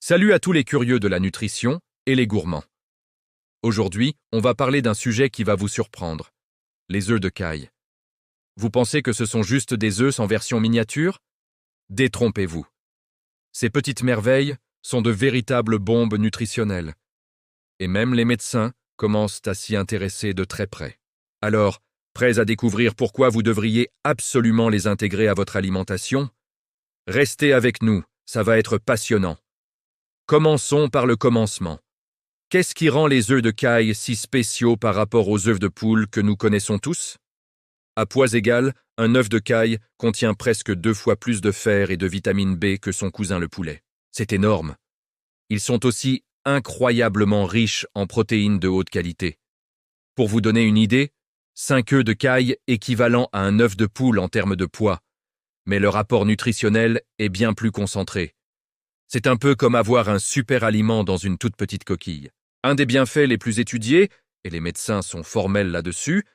Salut à tous les curieux de la nutrition et les gourmands. Aujourd'hui, on va parler d'un sujet qui va vous surprendre. Les œufs de caille. Vous pensez que ce sont juste des œufs en version miniature? Détrompez-vous. Ces petites merveilles sont de véritables bombes nutritionnelles. Et même les médecins commencent à s'y intéresser de très près. Alors, prêts à découvrir pourquoi vous devriez absolument les intégrer à votre alimentation? Restez avec nous, ça va être passionnant. Commençons par le commencement. Qu'est-ce qui rend les œufs de caille si spéciaux par rapport aux œufs de poule que nous connaissons tous? À poids égal, un œuf de caille contient presque 2 fois plus de fer et de vitamine B que son cousin le poulet. C'est énorme. Ils sont aussi incroyablement riches en protéines de haute qualité. Pour vous donner une idée, 5 œufs de caille équivalent à un œuf de poule en termes de poids, mais leur apport nutritionnel est bien plus concentré. C'est un peu comme avoir un super aliment dans une toute petite coquille. Un des bienfaits les plus étudiés, et les médecins sont formels là-dessus,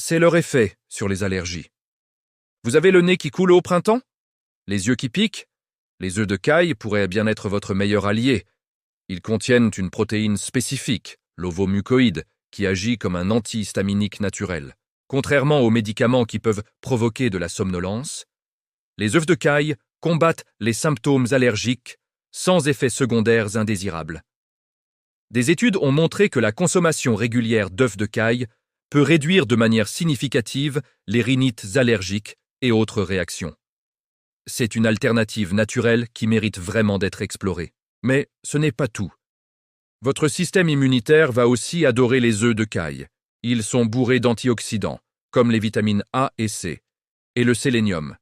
c'est leur effet sur les allergies. Vous avez le nez qui coule au printemps? Les yeux qui piquent? Les œufs de caille pourraient bien être votre meilleur allié. Ils contiennent une protéine spécifique, l'ovomucoïde, qui agit comme un antihistaminique naturel. Contrairement aux médicaments qui peuvent provoquer de la somnolence, les œufs de caille combattent les symptômes allergiques sans effets secondaires indésirables. Des études ont montré que la consommation régulière d'œufs de caille peut réduire de manière significative les rhinites allergiques et autres réactions. C'est une alternative naturelle qui mérite vraiment d'être explorée. Mais ce n'est pas tout. Votre système immunitaire va aussi adorer les œufs de caille. Ils sont bourrés d'antioxydants, comme les vitamines A et C, et le sélénium.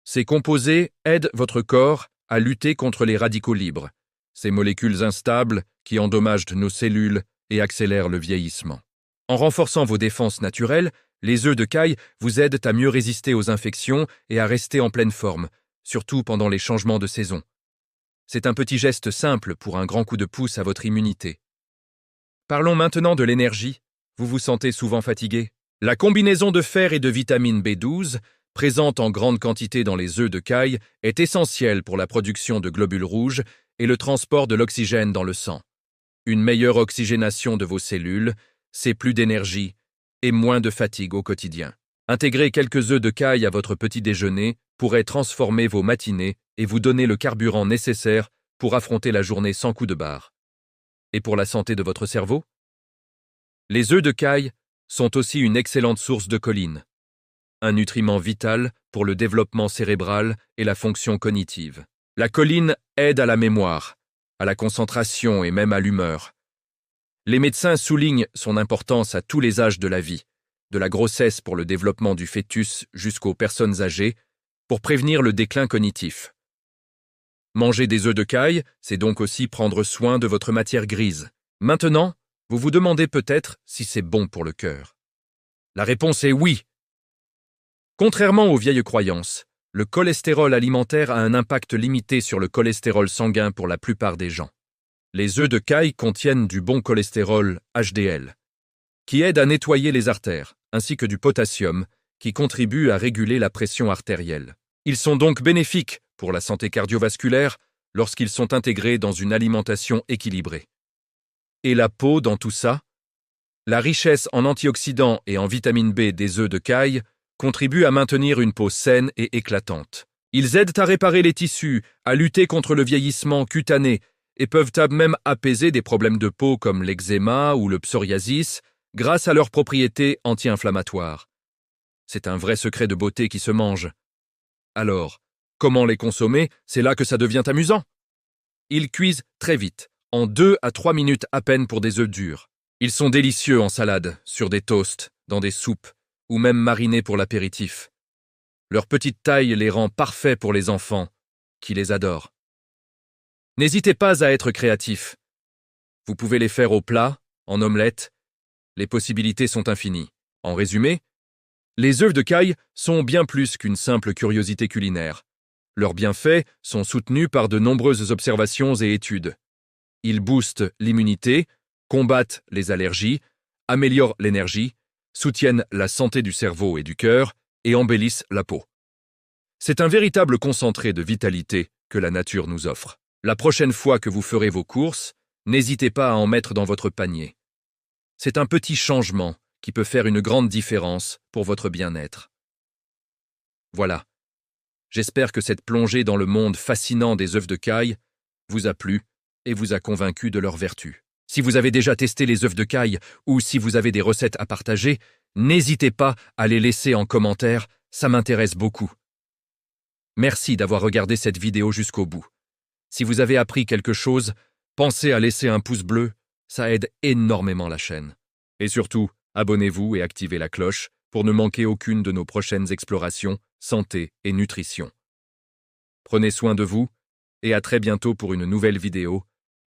Ces composés aident votre corps à lutter contre les radicaux libres, ces molécules instables qui endommagent nos cellules et accélèrent le vieillissement. En renforçant vos défenses naturelles, les œufs de caille vous aident à mieux résister aux infections et à rester en pleine forme, surtout pendant les changements de saison. C'est un petit geste simple pour un grand coup de pouce à votre immunité. Parlons maintenant de l'énergie. Vous vous sentez souvent fatigué? La combinaison de fer et de vitamine B12 présente en grande quantité dans les œufs de caille, est essentielle pour la production de globules rouges et le transport de l'oxygène dans le sang. Une meilleure oxygénation de vos cellules, c'est plus d'énergie et moins de fatigue au quotidien. Intégrer quelques œufs de caille à votre petit déjeuner pourrait transformer vos matinées et vous donner le carburant nécessaire pour affronter la journée sans coup de barre. Et pour la santé de votre cerveau? Les œufs de caille sont aussi une excellente source de choline, un nutriment vital pour le développement cérébral et la fonction cognitive. La choline aide à la mémoire, à la concentration et même à l'humeur. Les médecins soulignent son importance à tous les âges de la vie, de la grossesse pour le développement du fœtus jusqu'aux personnes âgées, pour prévenir le déclin cognitif. Manger des œufs de caille, c'est donc aussi prendre soin de votre matière grise. Maintenant, vous vous demandez peut-être si c'est bon pour le cœur. La réponse est oui. Contrairement aux vieilles croyances, le cholestérol alimentaire a un impact limité sur le cholestérol sanguin pour la plupart des gens. Les œufs de caille contiennent du bon cholestérol HDL, qui aide à nettoyer les artères, ainsi que du potassium, qui contribue à réguler la pression artérielle. Ils sont donc bénéfiques pour la santé cardiovasculaire lorsqu'ils sont intégrés dans une alimentation équilibrée. Et la peau dans tout ça? La richesse en antioxydants et en vitamine B des œufs de caille contribuent à maintenir une peau saine et éclatante. Ils aident à réparer les tissus, à lutter contre le vieillissement cutané et peuvent même apaiser des problèmes de peau comme l'eczéma ou le psoriasis grâce à leurs propriétés anti-inflammatoires. C'est un vrai secret de beauté qui se mange. Alors, comment les consommer? C'est là que ça devient amusant. Ils cuisent très vite, en 2 à 3 minutes à peine pour des œufs durs. Ils sont délicieux en salade, sur des toasts, dans des soupes, ou même marinés pour l'apéritif. Leur petite taille les rend parfaits pour les enfants, qui les adorent. N'hésitez pas à être créatif. Vous pouvez les faire au plat, en omelette. Les possibilités sont infinies. En résumé, les œufs de caille sont bien plus qu'une simple curiosité culinaire. Leurs bienfaits sont soutenus par de nombreuses observations et études. Ils boostent l'immunité, combattent les allergies, améliorent l'énergie, soutiennent la santé du cerveau et du cœur et embellissent la peau. C'est un véritable concentré de vitalité que la nature nous offre. La prochaine fois que vous ferez vos courses, n'hésitez pas à en mettre dans votre panier. C'est un petit changement qui peut faire une grande différence pour votre bien-être. Voilà. J'espère que cette plongée dans le monde fascinant des œufs de caille vous a plu et vous a convaincu de leur vertu. Si vous avez déjà testé les œufs de caille ou si vous avez des recettes à partager, n'hésitez pas à les laisser en commentaire, ça m'intéresse beaucoup. Merci d'avoir regardé cette vidéo jusqu'au bout. Si vous avez appris quelque chose, pensez à laisser un pouce bleu, ça aide énormément la chaîne. Et surtout, abonnez-vous et activez la cloche pour ne manquer aucune de nos prochaines explorations, santé et nutrition. Prenez soin de vous et à très bientôt pour une nouvelle vidéo